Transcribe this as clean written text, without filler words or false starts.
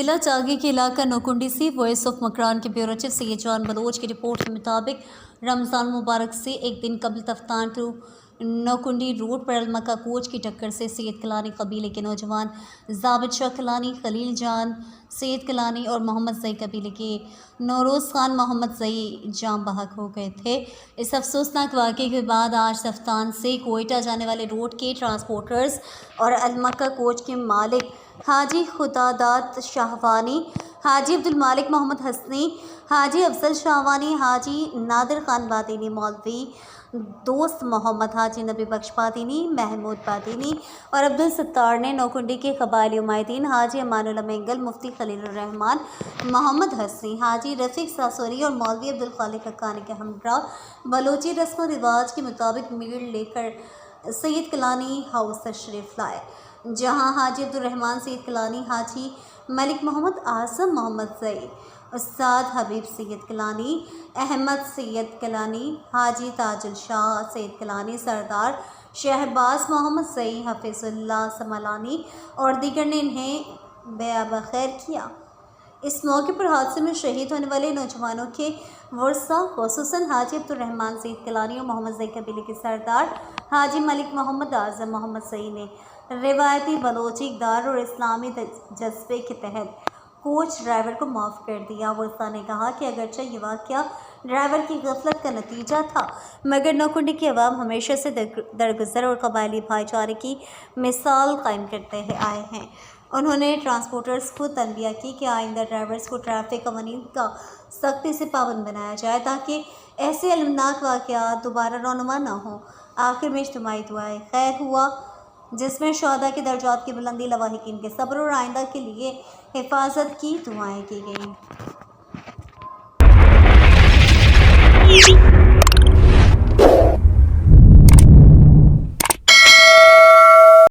ضلع چاگی کے علاقہ نوکنڈی سے وائس آف مکران کے بیورو چیف سید جان بلوچ کی رپورٹ کے مطابق رمضان مبارک سے ایک دن قبل تفتان ٹو نوکنڈی روڈ پر المکہ کوچ کی ٹکر سے سید کلانی قبیلے کے نوجوان ضابط شاہ کلانی، خلیل جان سید کلانی اور محمد زئی قبیلے کے نوروز خان محمد زئی جاں بحق ہو گئے تھے۔ اس افسوسناک واقعے کے بعد آج تفتان سے کوئٹہ جانے والے روڈ کے ٹرانسپورٹرز اور المکہ کوچ کے مالک حاجی خداداد شاہوانی، حاجی عبدالمالک محمد حسنی، حاجی افضل شاہوانی، حاجی نادر خان بادینی، مولوی دوست محمد، حاجی نبی بخش بادینی، محمود بادینی اور عبدالستار نے نوکنڈی کے قبائلی عمائدین حاجی امان اللہ مینگل، مفتی خلیل الرحمان محمد حسنی، حاجی رفیق ساسوری اور مولوی عبدالخالق حقانی کے ہمراہ بلوچی رسم و رواج کے مطابق میڑ لے کر سید کلانی ہاؤس تشریف لائے، جہاں حاجی عبدالرحمان سید کلانی، حاجی ملک محمد اعظم محمد زئی، استاد حبیب سید کلانی، احمد سید کلانی، حاجی تاج الشاہ سید کلانی، سردار شہباز محمد زئی، حفیظ اللہ سملانی اور دیگر نے انہیں بیع بخیر کیا۔ اس موقع پر حادثے میں شہید ہونے والے نوجوانوں کے ورثاء خصوصاً حاجی عبدالرحمان سید کلانی اور محمد زئی قبیلے کے سردار حاجی ملک محمد اعظم محمد زئی نے روایتی بلوچی اقدار اور اسلامی جذبے کے تحت کوچ ڈرائیور کو معاف کر دیا۔ ورثاء نے کہا کہ اگرچہ یہ واقعہ ڈرائیور کی غفلت کا نتیجہ تھا، مگر نوکنڈی کے عوام ہمیشہ سے درگزر اور قبائلی بھائی چارے کی مثال قائم کرتے آئے ہیں۔ انہوں نے ٹرانسپورٹرز کو تنبیہ کی کہ آئندہ ڈرائیورز کو ٹریفک قوانین کا سختی سے پابند بنایا جائے تاکہ ایسے المناک واقعات دوبارہ رونما نہ ہوں۔ آخر میں اجتماعی دعائے خیر ہوا، جس میں شہداء کے درجات کی بلندی، لواحقین کے صبر اور آئندہ کے لیے حفاظت کی دعائیں کی گئیں۔